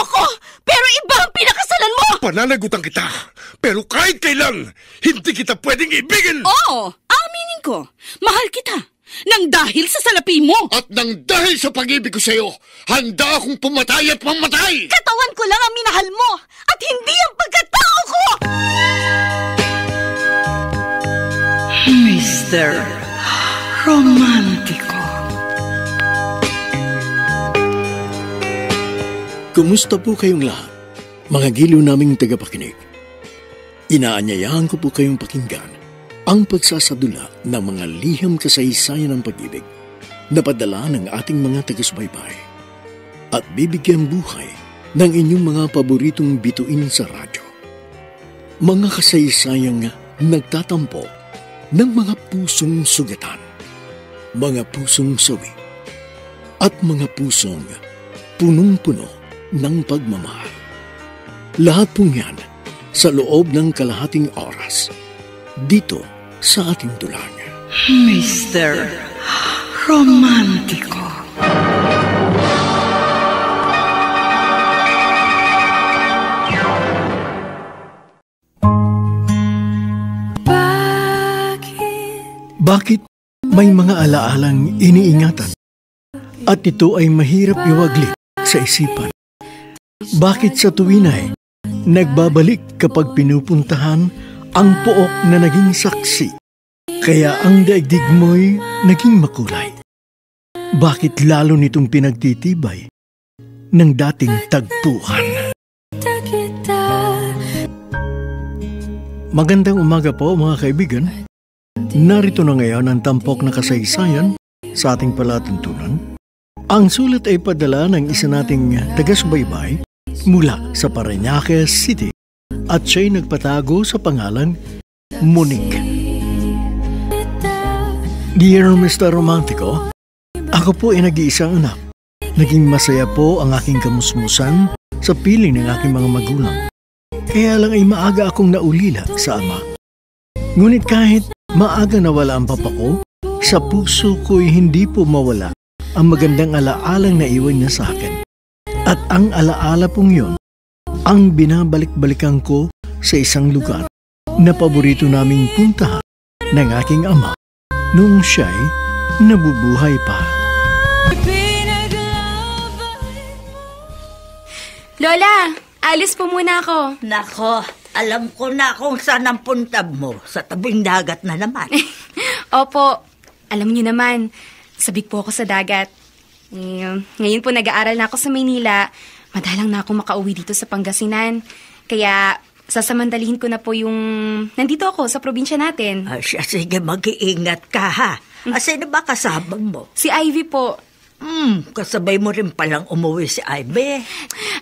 ko, pero iba ang pinakasalan mo! Pananagutan kita, pero kahit kailan, hindi kita pwedeng ibigin! Oo, aminin ko. Mahal kita. Nang dahil sa salapi mo. At nang dahil sa pag-ibig ko sa'yo, handa akong pumatay at mamatay! Katawan ko lang ang minahal mo, at hindi ang pagkatao ko! Mr. Romántico. Kumusta po kayong lahat, mga giliw naming tagapakinig? Inaanyayahan ko po kayong pakinggan ang pagsasadula ng mga liham kasaysayan ng pag-ibig na padala ng ating mga taga-subaybay at bibigyan buhay ng inyong mga paboritong bituin sa radyo. Mga kasaysayang nagtatampo ng mga pusong sugatan, mga pusong sawi, at mga pusong punong-puno ng pagmamahal. Lahat pong yan sa loob ng kalahating oras dito sa ating tulang. Mr. Romántico. Bakit may mga alaalang iniingatan at ito ay mahirap iwaglit sa isipan? Bakit sa tuwinay nagbabalik kapag pinupuntahan ang pook na naging saksi, kaya ang daigdig mo'y naging makulay? Bakit lalo nitong pinagtitibay ng dating tagpuan? Magandang umaga po mga kaibigan. Narito na ngayon ang tampok na kasaysayan sa ating palatuntunan. Ang sulat ay padala ng isa nating taga-subaybay mula sa Parañaque City at siya'y nagpatago sa pangalan Monique. Dear Mr. Romántico, ako po ay nag-iisang anak. Naging masaya po ang aking kamusmusan sa piling ng aking mga magulang. Kaya lang ay maaga akong naulila sa ama. Ngunit kahit maaga nawala ang papa ko, sa puso ko'y hindi po mawala ang magandang alaalang naiwan niya sa akin. At ang alaala pong yun, ang binabalik-balikan ko sa isang lugar na paborito naming puntahan ng aking ama noong siya'y nabubuhay pa. Lola, alis po muna ako. Nako, alam ko na kung saan ang puntab mo. Sa tabing dagat na naman. Opo, alam niyo naman, sabik po ako sa dagat. Ngayon po nag-aaral na ako sa Maynila. Madalang na ako makauwi dito sa Pangasinan. Kaya sasamantalihin ko na po yung nandito ako sa probinsya natin. Sige, mag-iingat ka ha. Sino ba kasabang mo? Si Ivy po. Kasabay mo rin palang umuwi si Ivy.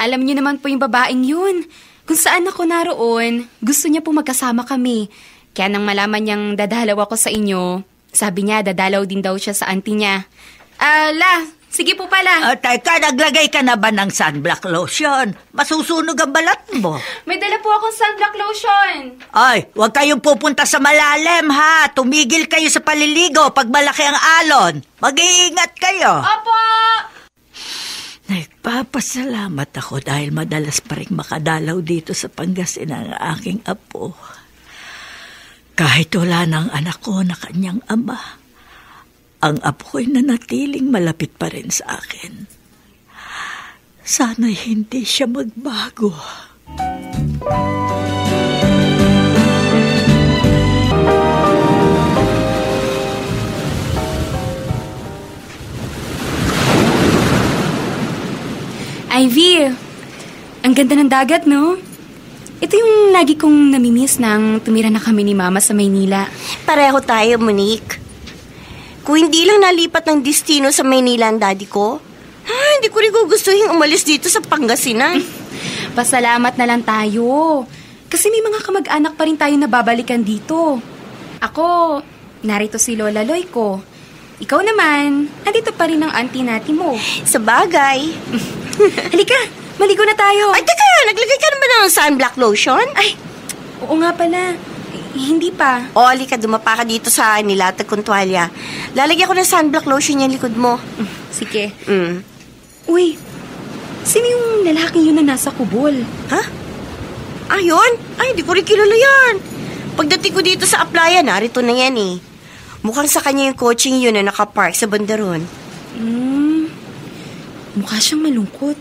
Alam niyo naman po yung babaeng yun. Kung saan ako naroon, gusto niya po magkasama kami. Kaya nang malaman niyang dadalaw ako sa inyo, sabi niya dadalaw din daw siya sa auntie niya. Sige po pala. Teka, naglagay ka na ba ng sunblock lotion? Masusunog ang balat mo. May dala po akong sunblock lotion. Ay, huwag kayong pupunta sa malalim ha. Tumigil kayo sa paliligo pag malaki ang alon. Mag-iingat kayo. Opo! Nagpapasalamat ako dahil madalas pa rin makadalaw dito sa Pangasinan ang aking apo. Kahit wala ng anak ko na kanyang ama, ang apo'y nanatiling malapit pa rin sa akin. Sana'y hindi siya magbago. Ivy, ang ganda ng dagat, no? Ito yung lagi kong namimiss nang tumira na kami ni Mama sa Maynila. Pareho tayo, Monique. Kung hindi lang nalipat ng destino sa Maynila ang daddy ko, hindi ko rin gugustuhin umalis dito sa Pangasinan. Pasalamat na lang tayo. Kasi may mga kamag-anak pa rin tayo na babalikan dito. Ako, narito si Lola Loy ko. Ikaw naman, andito pa rin ang auntie natin mo. Sa bagay. Halika, maligo na tayo. Ay, teka, naglagay ka naman ng sunblock lotion? Ay, oo nga pala. Hindi pa. O, halika, dumapa ka dito sa nilatag kong tuwalya. Lalagyan ko ng sunblock lotion yung likod mo. Sige. Uy, Sino yung lalaking yun na nasa kubol? Ha? Ayun? Ay, hindi ko rin kilala yan. Pagdating ko dito sa applyan, narito na yan eh. Mukhang sa kanya yung coaching yun na nakapark sa bandaron. Mukha siyang malungkot.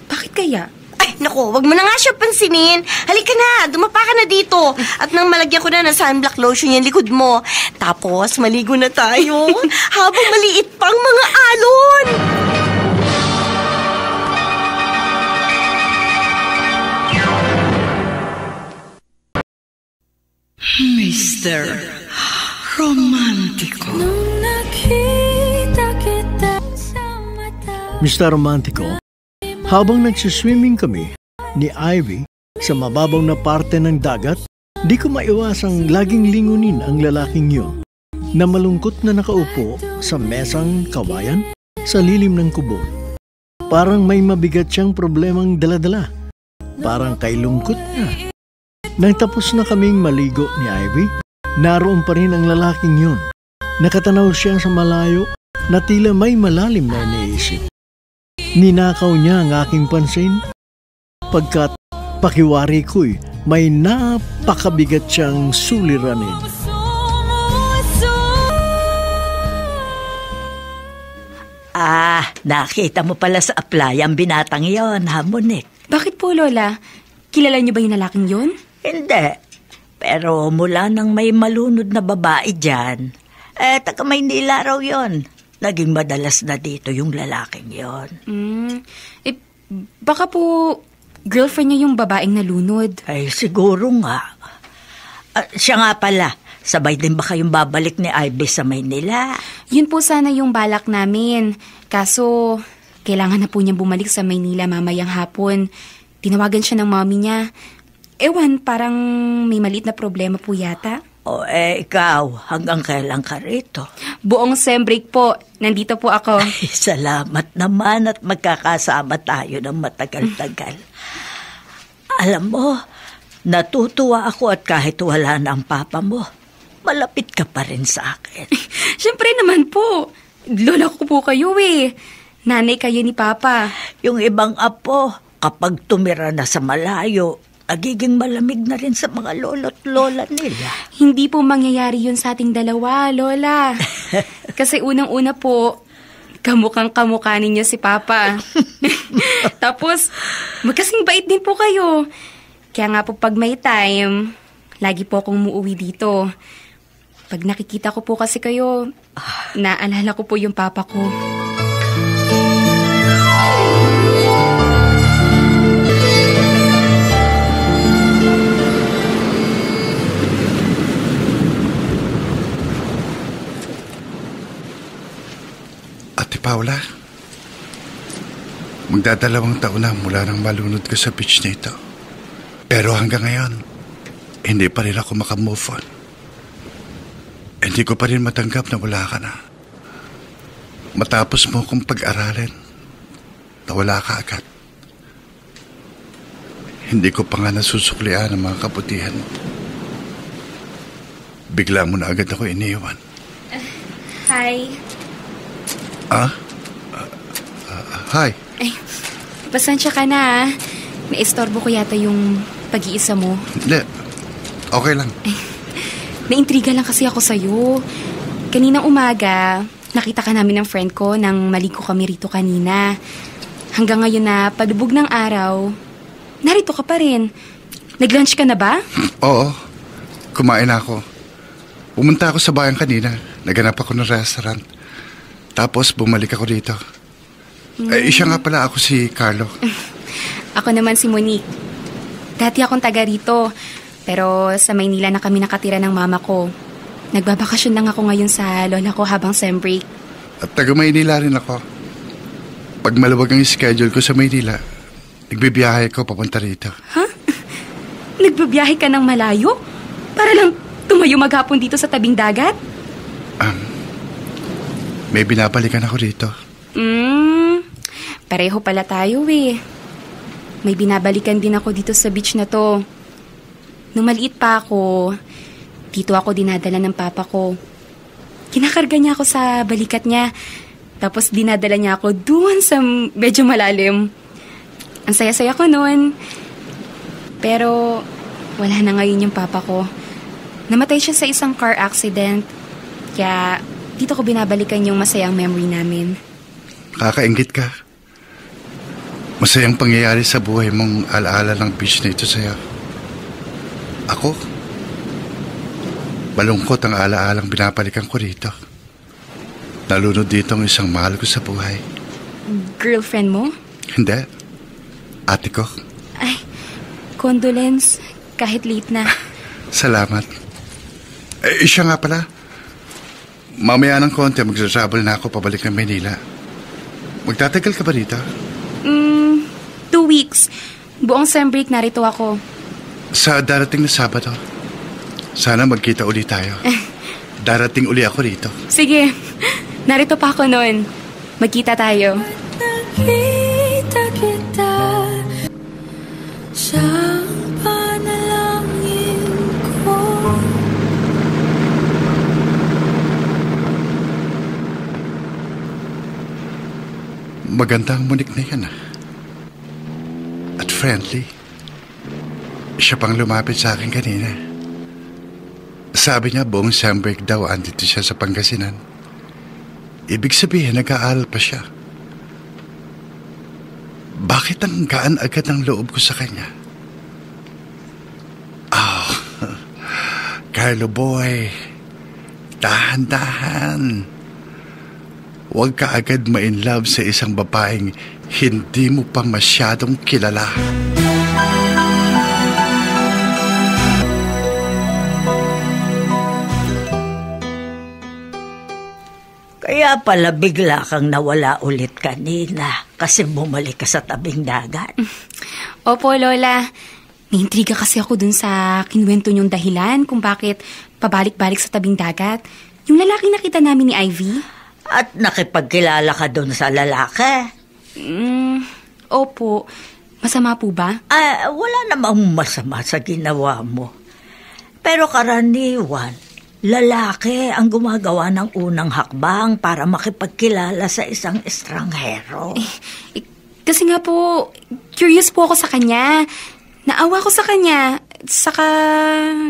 Bakit kaya? Ay, naku, wag mo na nga siya pansinin. Halika na, dumapa ka na dito. At nang malagyan ko na ng sunblock lotion yung likod mo. Tapos, maligo na tayo habang maliit pang mga alon. Mr. Romantico. Mr. Romantico, habang nagsiswimming kami ni Ivy sa mababaw na parte ng dagat, di ko maiwasang laging lingunin ang lalaking yun na malungkot na nakaupo sa mesang kawayan sa lilim ng kubo. Parang may mabigat siyang problemang daladala. Parang kay lungkot na. Nang tapos na kaming maligo ni Ivy, naroon pa rin ang lalaking yun. Nakatanaw siya sa malayo na tila may malalim na iniisip. Ninakaw niya ang aking pansin pagkat pakiwari ko'y may napakabigat siyang suliranin. Nakita mo pala sa apply ang binatang yon, ha, Monique? Bakit po, Lola? Kilala niyo ba yung lalaking yun? Hindi. Pero mula nang may malunod na babae dyan, taga Maynila raw yon. Naging madalas na dito yung lalaking yon. Baka po girlfriend niya yung babaeng nalunod. Ay, siguro nga. Siya nga pala, sabay din ba kayong babalik ni Ivy sa Maynila? Yun po sana yung balak namin. Kaso, kailangan na po niyang bumalik sa Maynila mamayang hapon. Tinawagan siya ng mommy niya. Ewan, parang may maliit na problema po yata. Ikaw, hanggang kailan ka rito? Buong sem break po. Nandito po ako. Ay, salamat naman at magkakasama tayo ng matagal-tagal. Alam mo, natutuwa ako at kahit wala na ang papa mo, malapit ka pa rin sa akin. Siyempre naman po. Lola ko po kayo eh. Nanay kayo ni Papa. Yung ibang apo, kapag tumira na sa malayo, nagiging malamig na rin sa mga lolo't lola nila. Hindi po mangyayari yun sa ating dalawa, Lola. Kasi unang-una po, kamukhang-kamukha ninyo si Papa. Tapos, magkasing bait din po kayo. Kaya nga po pag may time, lagi po akong umuwi dito. Pag nakikita ko po kasi kayo, naalala ko po yung Papa ko. Ate Paula, magdadalawang taon na mula nang malunod ko sa beach na ito. Pero hanggang ngayon, hindi pa rin ako makamove on. Hindi ko pa rin matanggap na wala ka na. Matapos mo kong pag-aralin, nawala ka agad. Hindi ko pa nga nasusuklian ang mga kabutihan mo. Bigla mo na agad ako iniwan. Hi. Hi. Ay, pasensya ka na. Naistorbo ko yata yung pag-iisa mo. Hindi. Okay lang. Ay, naintriga lang kasi ako sa'yo. Kaninang umaga, nakita ka namin ng friend ko nang maligo kami rito kanina. Hanggang ngayon na palubog ng araw, narito ka pa rin. Nag-lunch ka na ba? Oo. Kumain ako. Pumunta ako sa bayan kanina. Naganap ako ng restaurant. Tapos bumalik ako dito. Siya nga pala, ako si Carlo. Ako naman si Monique. Dati akong taga rito. Pero sa Maynila na kami nakatira ng mama ko. Nagbabakasyon lang ako ngayon sa lola ko habang sem break. At taga Maynila rin ako. Pag maluwag ang schedule ko sa Maynila, nagbibiyahe ko papunta rito. Ha? Nagbibiyahe ka ng malayo? Para lang tumayo maghapon dito sa tabing dagat? May binabalikan ako rito. Pareho pala tayo eh. May binabalikan din ako dito sa beach na to. Nung maliit pa ako, dito ako dinadala ng papa ko. Kinakarga niya ako sa balikat niya. Tapos dinadala niya ako doon sa medyo malalim. Ang saya-saya ko noon. Pero wala na ngayon yung papa ko. Namatay siya sa isang car accident. Kaya dito ko binabalikan yung masayang memory namin. Kakaingit ka. Masayang pangyayari sa buhay mong alaala ng beach na ito sa'yo. Ako? Malungkot ang alaalang binabalikan ko rito. Nalunod dito ang isang mahal ko sa buhay. Girlfriend mo? Hindi. Ate ko. Ay, condolence. Kahit late na. Salamat. Siya nga pala. Mamaya ng konti, magsatravel na ako pabalik ng Manila. Magtatagal ka ba dito? 2 weeks. Buong sem break narito ako. Sa darating na Sabado. Sana magkita uli tayo. Darating uli ako rito. Sige. Narito pa ako noon. Magkita tayo. Nakita kita sa panalangin ko. Maganda ang munik na yan, At friendly. Siya pang lumapit sa akin kanina. Sabi niya buong sem break daw andito siya sa Pangasinan. Ibig sabihin, nag-aaral pa siya. Bakit ang gaan agad ang loob ko sa kanya? Carlo boy, dahan-dahan. Huwag ka agad ma-inlove sa isang babaeng hindi mo pa masyadong kilala. Kaya pala bigla kang nawala ulit kanina kasi bumalik ka sa tabing dagat. Opo, Lola. Naintriga kasi ako dun sa kinuwento niyong dahilan kung bakit pabalik-balik sa tabing dagat. Yung lalaki nakita namin ni Ivy. At nakipagkilala ka dun sa lalaki? Opo. Masama po ba? Wala namang masama sa ginawa mo. Pero karaniwan, lalaki ang gumagawa ng unang hakbang para makipagkilala sa isang estranghero. Kasi nga po, curious po ako sa kanya. Naawa ko sa kanya. Saka,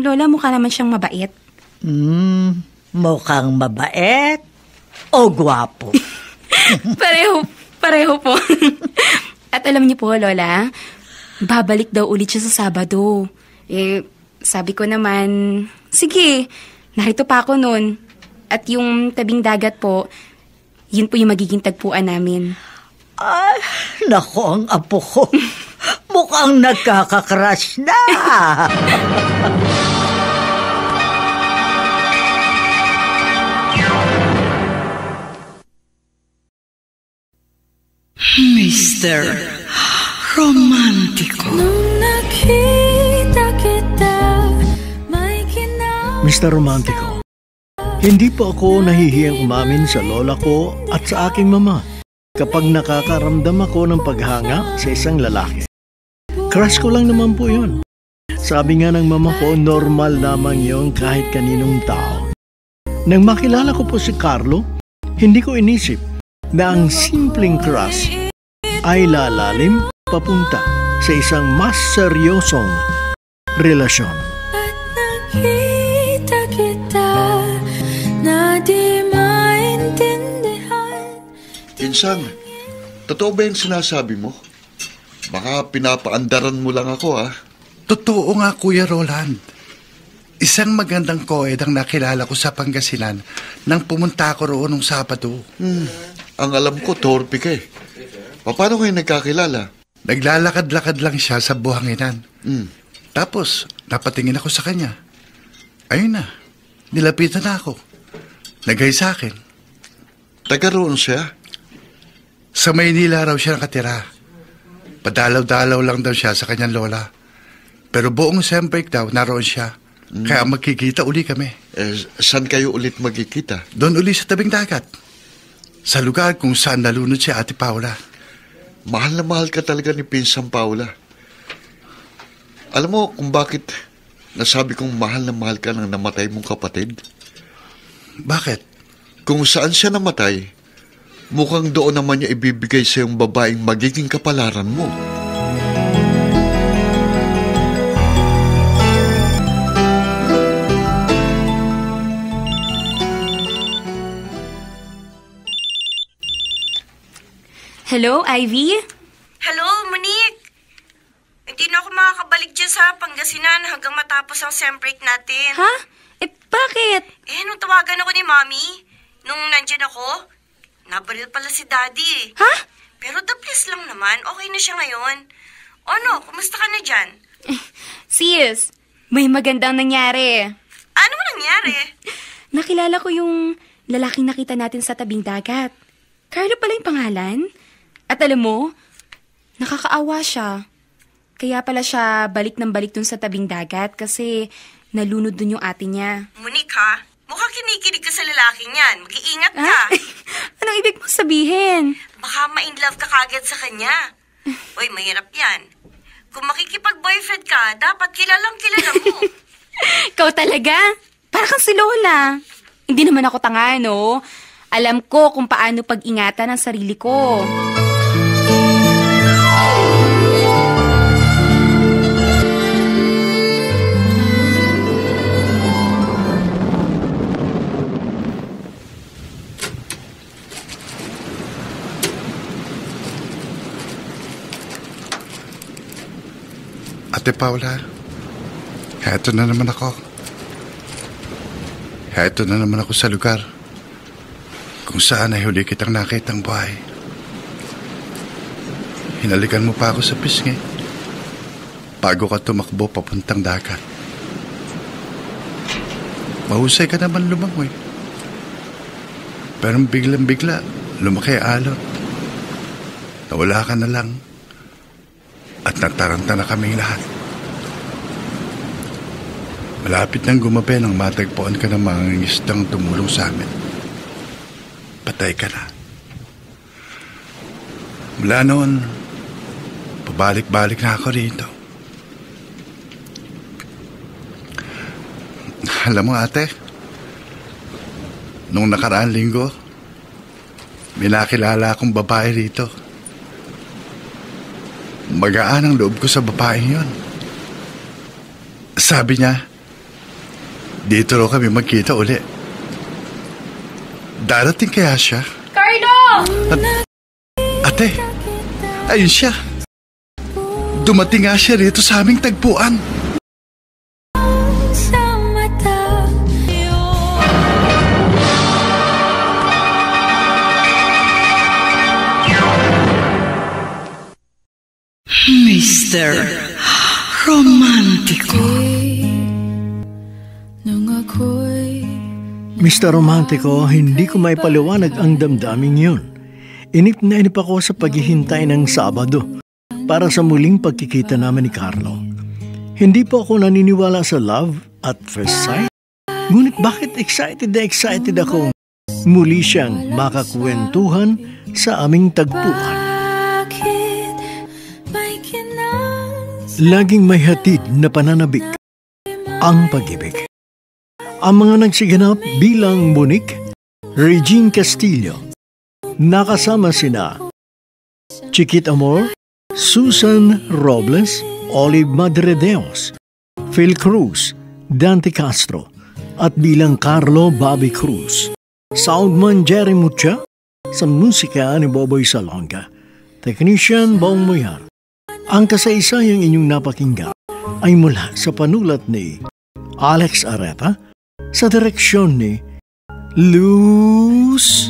Lola, mukha naman siyang mabait. Mukhang mabait o gwapo? Pareho po. At alam niyo po, Lola, babalik daw ulit siya sa Sabado. Sabi ko naman, sige, narito pa ako nun. At yung tabing dagat po, yun po yung magiging tagpuan namin. Nako, ang apo ko. Mukhang nagkakakrush na. Mr. Romántico. Nung nakita kita, may kinaw. Mr. Romantico, hindi po ako nahihiyang umamin sa lola ko at sa aking mama kapag nakakaramdam ako ng paghanga sa isang lalaki. Crush ko lang naman po yun. Sabi nga ng mama ko, normal lamang yun kahit kaninong tao. Nang makilala ko po si Carlo, hindi ko inisip na ang simpleng crush ay lalalim papunta sa isang mas seryosong relasyon. At nakita kita na di maintindihan. Insan, totoo ba yung sinasabi mo? Baka pinapaandaran mo lang ako, Totoo nga, Kuya Roland. Isang magandang koed ang nakilala ko sa Pangasinan nang pumunta ako roon nung Sabado. Ang alam ko, torpe ka eh. Paano kayo nagkakilala? Naglalakad-lakad lang siya sa buhanginan. Tapos, napatingin ako sa kanya. Ayun na, nilapitan na ako. Nagay sa akin. Taga roon siya? Sa Maynila raw siya nakatira. Padalaw-dalaw lang daw siya sa kanyang lola. Pero buong sem break daw, naroon siya. Kaya magkikita uli kami. Saan kayo ulit magkikita? Doon uli sa tabing dagat. Sa lugar kung saan nalunod si Ate Paula. Mahal na mahal ka talaga ni Pinsang Paula. Alam mo kung bakit nasabi kong mahal na mahal ka ng namatay mong kapatid? Bakit? Kung saan siya namatay, mukhang doon naman niya ibibigay sa yung babaeng magiging kapalaran mo. Hello, Ivy? Hello, Monique. Hindi na ako makakabalik dyan sa Pangasinan hanggang matapos ang sem break natin. Ha? Bakit? Nung tawagan ako ni Mommy, nung nandyan ako, nabaril pala si Daddy. Ha? Pero the please lang naman, okay na siya ngayon. Ano, kumusta ka na dyan? Sis, may magandang nangyari. Ano mo nangyari? Nakilala ko yung lalaking nakita natin sa tabing dagat. Carlo pala yung pangalan. At alam mo, nakakaawa siya. Kaya pala siya balik ng balik dun sa tabing dagat kasi nalunod dun yung ate niya. Monique ha, mukhang kinikilig ka sa lalaking yan. Mag-iingat ka. Anong ibig mong sabihin? Baka ma-inlove ka kagad sa kanya. Uy, mahirap yan. Kung makikipag-boyfriend ka, dapat kilalang kilala mo. Ikaw talaga? Para kang si Lola. Hindi naman ako tanga, no? Alam ko kung paano pag-ingatan ang sarili ko. Ate Paula, heto na naman ako. Heto na naman ako sa lugar kung saan ay huli kitang nakitang buhay. Hinalikan mo pa ako sa pisngi bago ka tumakbo papuntang dagat. Mahusay ka naman lumangoy. Pero biglang-bigla, lumaki alot. Nawala ka na lang at nataranta na kaming lahat. Malapit nang gumabi nang matagpuan ka ng mga ngisdang tumulong sa amin. Patay ka na. Mula noon, pabalik-balik na ako rito. Alam mo ate, nung nakaraang linggo, may nakilala akong babae rito. Magaan ang loob ko sa babaeng yon. Sabi niya, dito raw kami magkita uli. Darating kaya siya? Carlo! Ate, ayun siya. Dumating nga siya rito sa aming tagpuan. Sa mata Mr. Romántico. nang ako'y Mr. Romántico, hindi ko maipaliwanag ang damdaming yun. Inip na inip ako sa paghihintay ng Sabado para sa muling pagkikita namin ni Carlo. Hindi po ako naniniwala sa love at first sight. Ngunit bakit excited na excited ako muli siyang makakwentuhan sa aming tagpuan. bakit may kinang Laging may hatid na pananabik ang pag-ibig. Ang mga nagsiganap bilang Monique, Regine Castillo, nakasama sina Chiquit Amor, Susan Robles, Olive Madredeos, Phil Cruz, Dante Castro, at bilang Carlo Bobby Cruz. Soundman Jerry Mucha, sa musika ni Boboy Salonga, Technician Bong Muyar. Ang kasaysayang inyong napakinggan ay mula sa panulat ni Alex Areta, sa direksyon ni Luz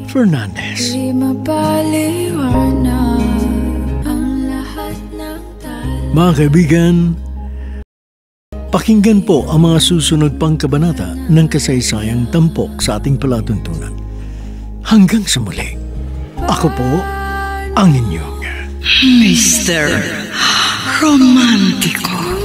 Fernandez. di mapaliwanag ang lahat ng tala. Mga kaibigan, pakinggan po ang mga susunod pang kabanata ng kasaysayang tampok sa ating palatuntunan. Hanggang sa muli, ako po ang inyong Mr. Romántico.